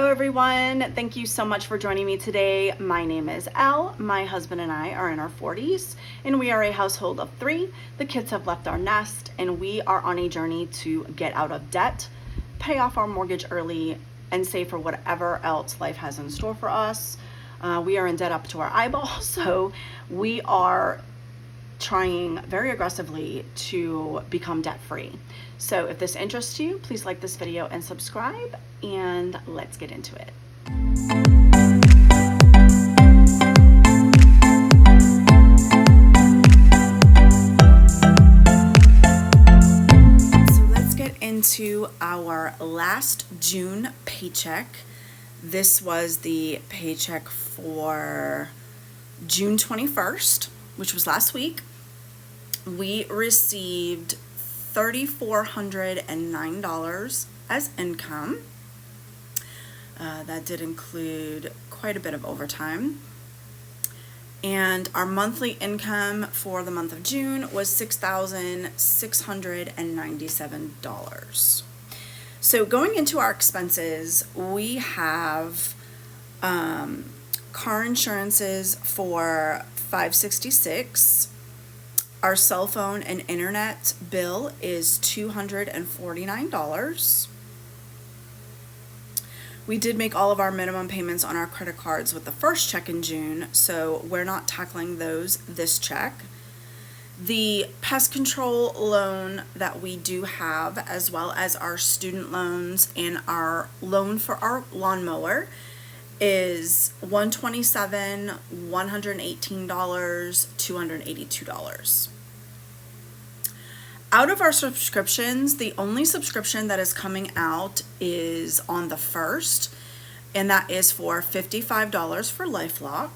Hello everyone, thank you so much for joining me today. My name is Elle. My husband and I are in our 40s and we are a household of 3. The kids have left our nest and we are on a journey to get out of debt, pay off our mortgage early, and save for whatever else life has in store for us. We are in debt up to our eyeballs, so we are trying very aggressively to become debt-free. So if this interests you, please like this video and subscribe, and let's get into it. So let's get into our last June paycheck. This was the paycheck for June 21st, which was last week. We received $3,409 as income. That did include quite a bit of overtime. And our monthly income for the month of June was $6,697. So going into our expenses, we have car insurances for $566. Our cell phone and internet bill is $249. We did make all of our minimum payments on our credit cards with the first check in June, so we're not tackling those this check. The pest control loan that we do have, as well as our student loans and our loan for our lawnmower, is $127, $118, $282. Out of our subscriptions, the only subscription that is coming out is on the 1st, and that is for $55 for LifeLock.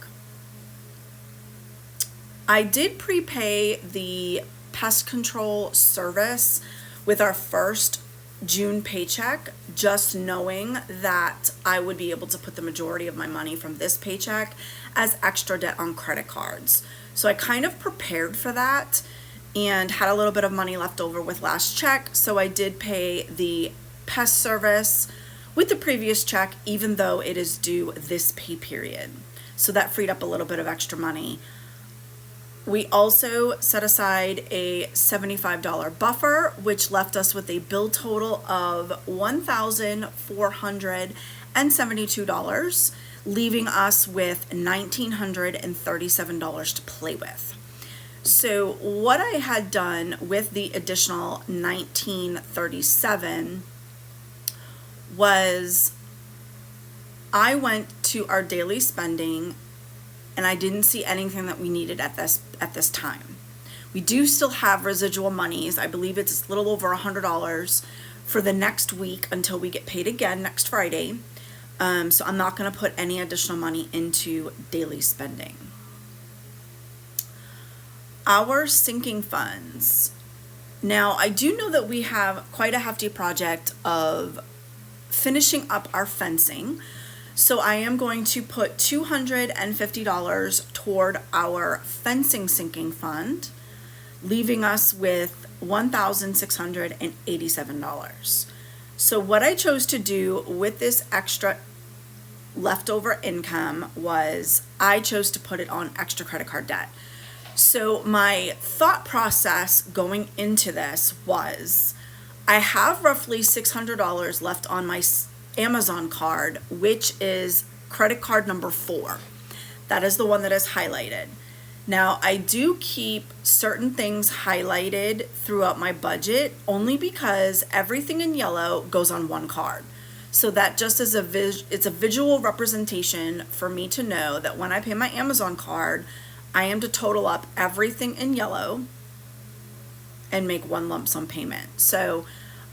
I did prepay the pest control service with our first June paycheck, just knowing that I would be able to put the majority of my money from this paycheck as extra debt on credit cards. So I kind of prepared for that and had a little bit of money left over with last check, so I did pay the pest service with the previous check, even though it is due this pay period. So that freed up a little bit of extra money. We also set aside a $75 buffer, which left us with a bill total of $1,472, leaving us with $1,937 to play with. So what I had done with the additional $1,937 was I went to our daily spending and I didn't see anything that we needed at this time. We do still have residual monies. I believe it's a little over $100 for the next week until we get paid again next Friday. So I'm not going to put any additional money into daily spending. Our sinking funds. Now, I do know that we have quite a hefty project of finishing up our fencing. So I am going to put $250 toward our fencing sinking fund, leaving us with $1,687. So what I chose to do with this extra leftover income was I chose to put it on extra credit card debt. So my thought process going into this was I have roughly $600 left on my Amazon card, which is credit card number 4. That is the one that is highlighted. Now, I do keep certain things highlighted throughout my budget only because everything in yellow goes on one card. So that just is it's a visual representation for me to know that when I pay my Amazon card, I am to total up everything in yellow and make one lump sum payment. So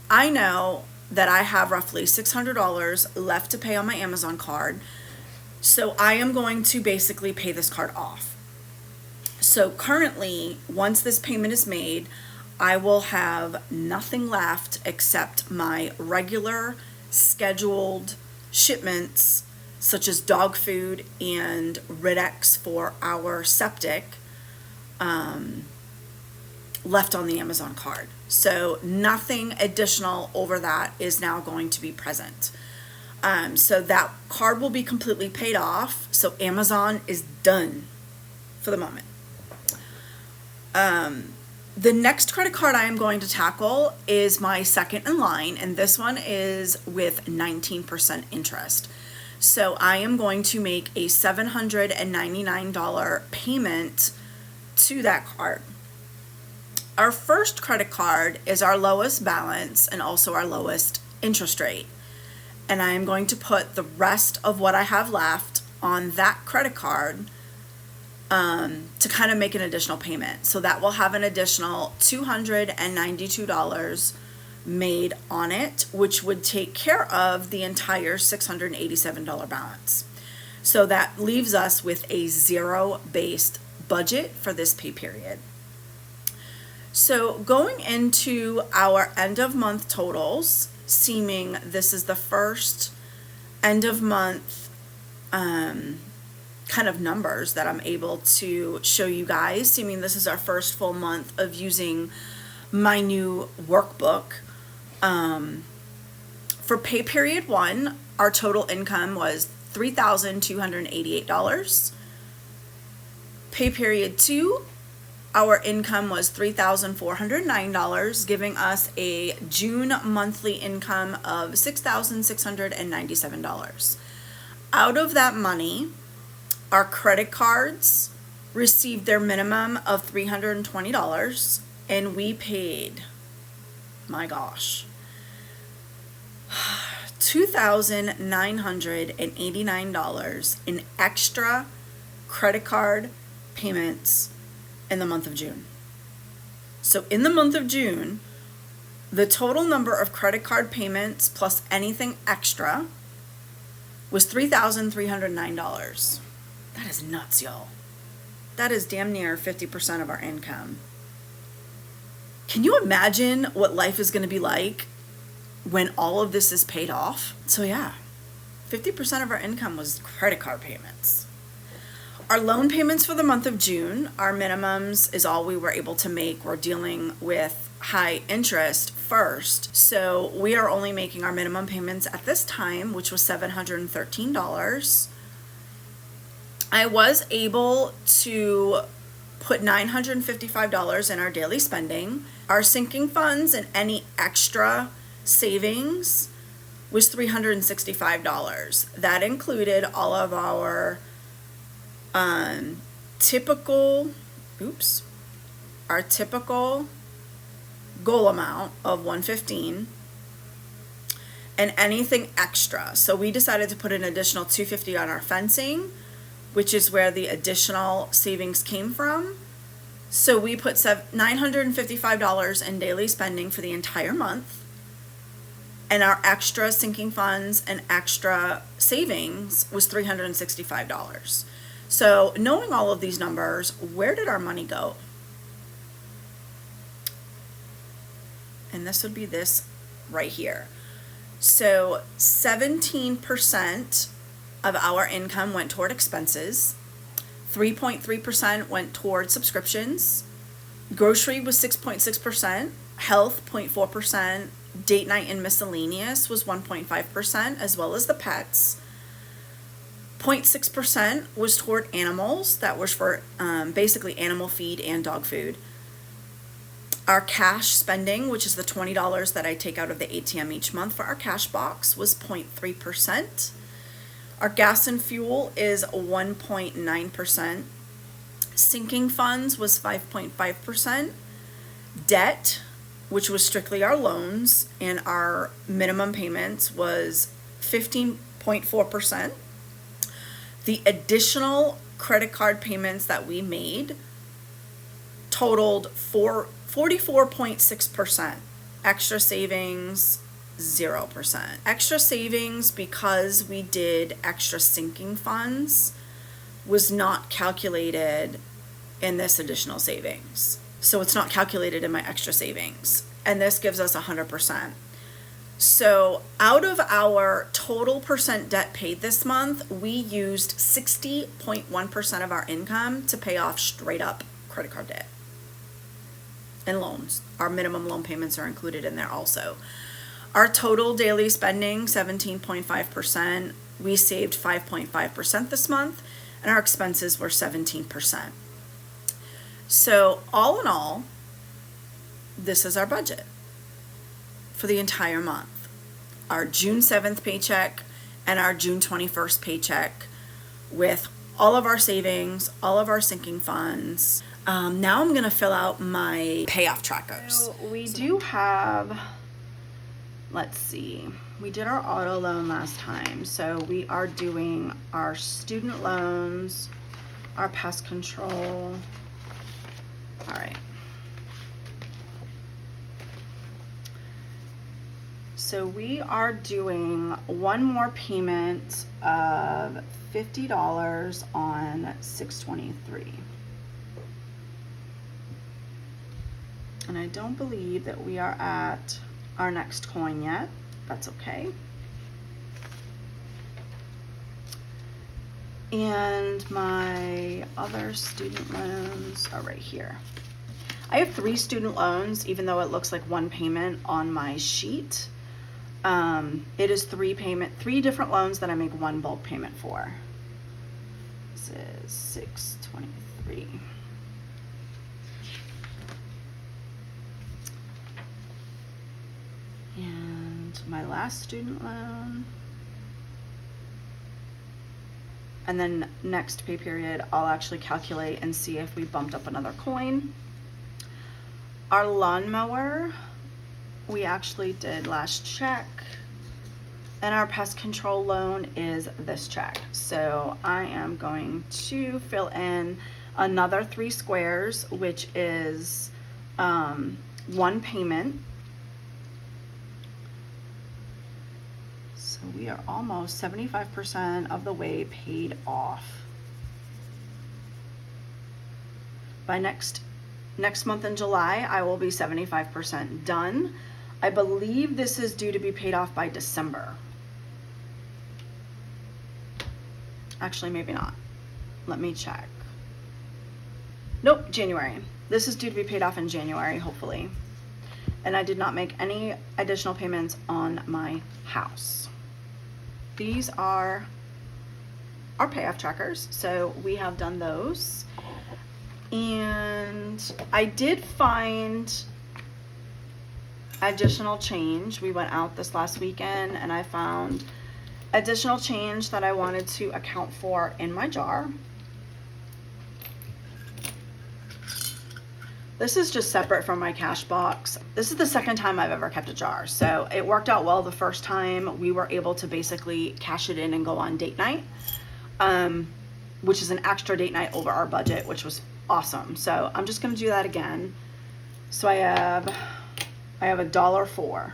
I know that I have roughly $600 left to pay on my Amazon card. So I am going to basically pay this card off. So currently, once this payment is made, I will have nothing left except my regular scheduled shipments, such as dog food and Rid-X for our septic, left on the Amazon card. So nothing additional over that is now going to be present. So that card will be completely paid off. So Amazon is done for the moment. The next credit card I am going to tackle is my second in line, and this one is with 19% interest. So I am going to make a $799 payment to that card. Our first credit card is our lowest balance and also our lowest interest rate. And I am going to put the rest of what I have left on that credit card to kind of make an additional payment. So that will have an additional $292 made on it, which would take care of the entire $687 balance. So that leaves us with a zero-based budget for this pay period. So going into our end of month totals, seeming this is the first end of month kind of numbers that I'm able to show you guys, seeming this is our first full month of using my new workbook. For pay period 1, our total income was $3,288. Pay period 2, our income was $3,409, giving us a June monthly income of $6,697. Out of that money, our credit cards received their minimum of $320, and we paid, my gosh, $2,989 in extra credit card payments in the month of June. So in the month of June, the total number of credit card payments plus anything extra was $3,309. That is nuts, y'all. That is damn near 50% of our income. Can you imagine what life is going to be like when all of this is paid off? So yeah, 50% of our income was credit card payments. Our loan payments for the month of June, our minimums is all we were able to make. We're dealing with high interest first. So we are only making our minimum payments at this time, which was $713. I was able to put $955 in our daily spending. Our sinking funds and any extra savings was $365. That included all of our typical goal amount of $115 and anything extra. So we decided to put an additional $250 on our fencing, which is where the additional savings came from. So we put $955 in daily spending for the entire month, and our extra sinking funds and extra savings was $365. So knowing all of these numbers, where did our money go? And this would be this right here. So 17% of our income went toward expenses. 3.3% went toward subscriptions. Grocery was 6.6%. Health, 0.4%. Date night and miscellaneous was 1.5%, as well as the pets. 0.6% was toward animals. That was for basically animal feed and dog food. Our cash spending, which is the $20 that I take out of the ATM each month for our cash box, was 0.3%. Our gas and fuel is 1.9%. Sinking funds was 5.5%. Debt, which was strictly our loans, and our minimum payments was 15.4%. The additional credit card payments that we made totaled 44.6%. Extra savings, 0%. Extra savings, because we did extra sinking funds, was not calculated in this additional savings. So it's not calculated in my extra savings. And this gives us 100%. So out of our total percent debt paid this month, we used 60.1% of our income to pay off straight up credit card debt and loans. Our minimum loan payments are included in there also. Our total daily spending, 17.5%. We saved 5.5% this month, and our expenses were 17%. So all in all, this is our budget for the entire month. Our June 7th paycheck and our June 21st paycheck with all of our savings, all of our sinking funds. Now I'm going to fill out my payoff trackers. So we do have, let's see, we did our auto loan last time. So we are doing our student loans, our pest control. All right. So we are doing one more payment of $50 on 6/23. And I don't believe that we are at our next coin yet. That's okay. And my other student loans are right here. I have 3 student loans, even though it looks like one payment on my sheet. It is 3 different loans that I make one bulk payment for. This is 6/23. And my last student loan. And then next pay period, I'll actually calculate and see if we bumped up another coin. Our lawnmower, we actually did last check. And our pest control loan is this check. So I am going to fill in another 3 squares, which is one payment. So we are almost 75% of the way paid off. By next month in July, I will be 75% done. I believe this is due to be paid off by December. Actually, maybe not. Let me check. Nope, January. This is due to be paid off in January, hopefully. And I did not make any additional payments on my house. These are our payoff trackers, so we have done those. And I did find additional change. We went out this last weekend and I found additional change that I wanted to account for in my jar. This is just separate from my cash box. This is the second time I've ever kept a jar. So it worked out well the first time. We were able to basically cash it in and go on date night, which is an extra date night over our budget, which was awesome. So I'm just gonna do that again. So I have $1.04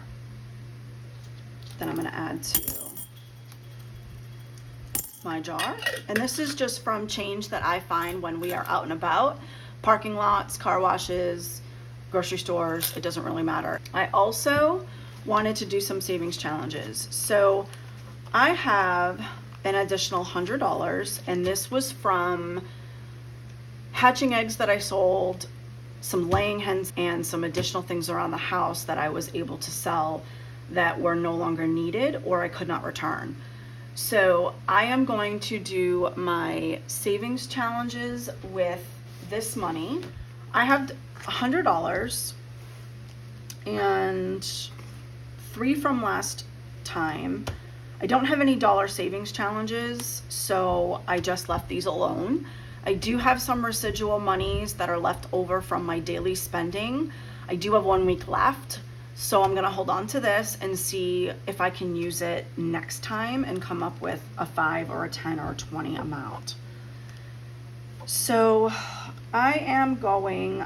that I'm gonna add to my jar. And this is just from change that I find when we are out and about. Parking lots, car washes, grocery stores, it doesn't really matter. I also wanted to do some savings challenges. So I have an additional $100, and this was from hatching eggs that I sold, some laying hens, and some additional things around the house that I was able to sell that were no longer needed or I could not return. So I am going to do my savings challenges with this money. I have $100 and 3 from last time. I don't have any dollar savings challenges, so I just left these alone. I do have some residual monies that are left over from my daily spending. I do have 1 week left, so I'm gonna hold on to this and see if I can use it next time and come up with a 5 or a 10 or a 20 amount. So I am going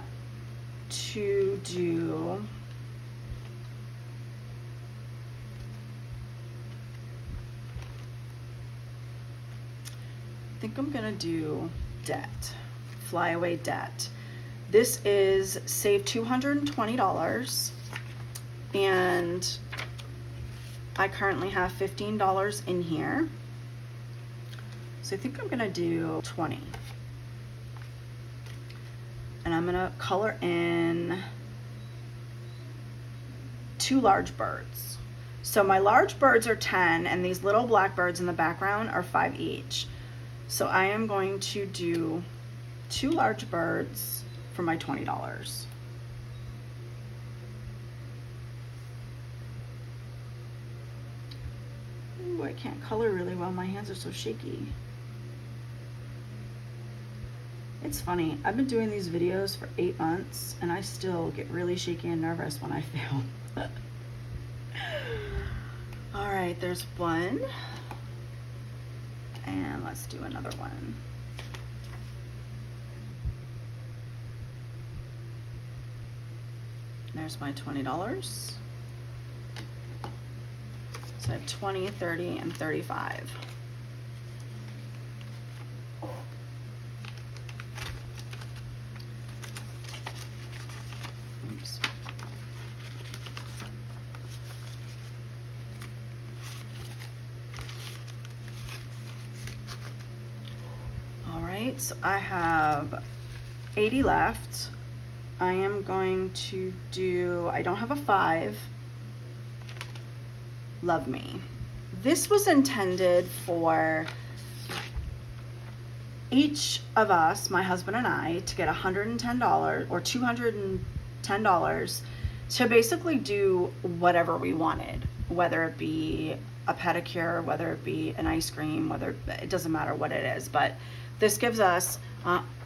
to do I think I'm gonna do debt, flyaway debt. This is save $220, and I currently have $15 in here. So I think I'm gonna do 20. And I'm gonna color in 2 large birds. So my large birds are 10 and these little black birds in the background are 5 each. So I am going to do 2 large birds for my $20. Ooh, I can't color really well. My hands are so shaky. It's funny. I've been doing these videos for 8 months and I still get really shaky and nervous when I film. All right, there's one. And let's do another one. There's my $20. So I have 20, 30, and 35. Oops. All right, so I have 80 left. I am going to do, I don't have a 5. Love Me. This was intended for each of us, my husband and I, to get $110 or $210 to basically do whatever we wanted, whether it be a pedicure, whether it be an ice cream, it doesn't matter what it is, but this gives us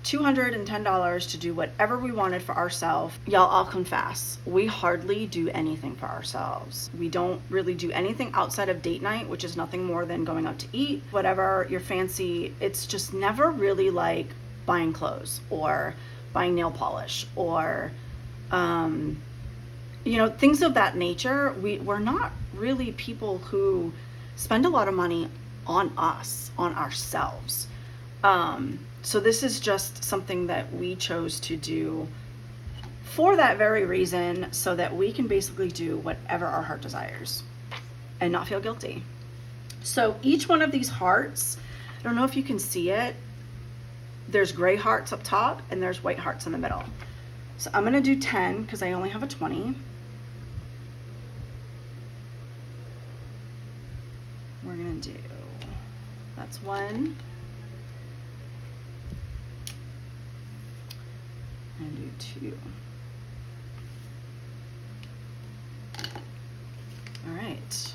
$210 to do whatever we wanted for ourselves. Y'all, I'll confess, we hardly do anything for ourselves. We don't really do anything outside of date night, which is nothing more than going out to eat, whatever you're fancy. It's just never really like buying clothes or buying nail polish or, you know, things of that nature. We're not really people who spend a lot of money on us, on ourselves. So this is just something that we chose to do for that very reason, so that we can basically do whatever our heart desires and not feel guilty. So each one of these hearts, I don't know if you can see it, there's gray hearts up top and there's white hearts in the middle. So I'm gonna do 10 because I only have a 20. We're gonna do, that's 1. And do 2. All right.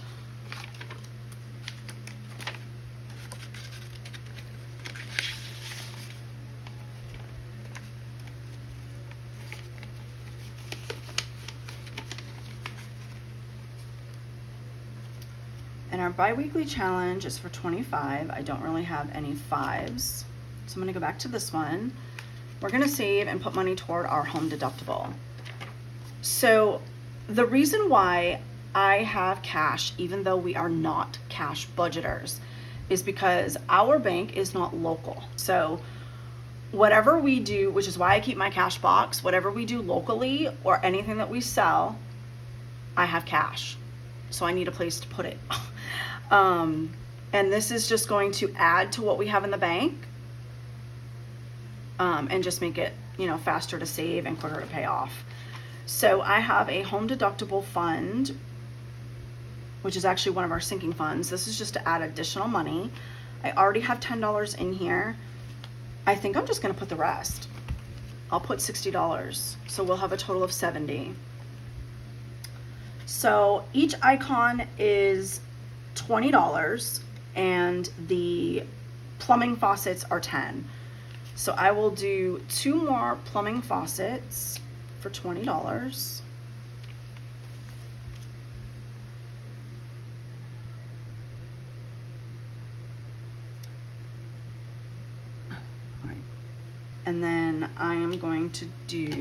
And our bi-weekly challenge is for 25. I don't really have any 5s. So I'm gonna go back to this one. We're gonna save and put money toward our home deductible. So the reason why I have cash, even though we are not cash budgeters, is because our bank is not local. So whatever we do, which is why I keep my cash box, whatever we do locally or anything that we sell, I have cash. So I need a place to put it. And this is just going to add to what we have in the bank. And just make it, you know, faster to save and quicker to pay off. So I have a home deductible fund, which is actually one of our sinking funds. This is just to add additional money. I already have $10 in here. I think I'm just gonna put the rest. I'll put $60. So we'll have a total of 70. So each icon is $20 and the plumbing faucets are 10. So I will do 2 more plumbing faucets for $20. All right. And then I am going to do,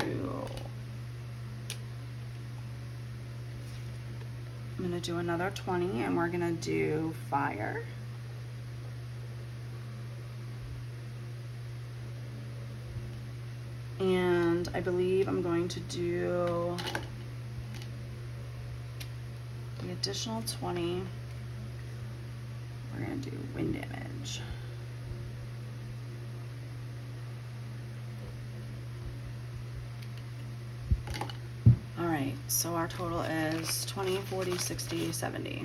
I'm gonna do another 20 and we're gonna do fire. And I believe I'm going to do the additional 20. We're going to do wind damage. All right. So our total is 20, 40, 60, 70.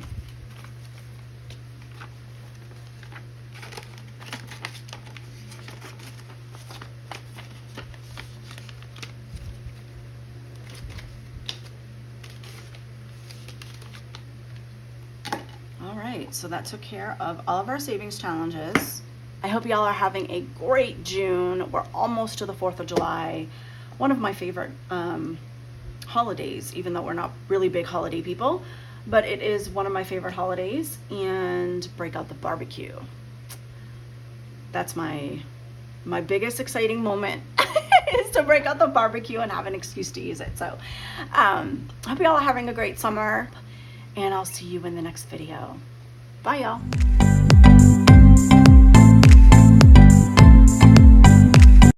All right, so that took care of all of our savings challenges. I hope y'all are having a great June. We're almost to the 4th of July. One of my favorite holidays, even though we're not really big holiday people, but it is one of my favorite holidays. And break out the barbecue. That's my biggest exciting moment is to break out the barbecue and have an excuse to use it. So I hope y'all are having a great summer, and I'll see you in the next video. Bye, y'all.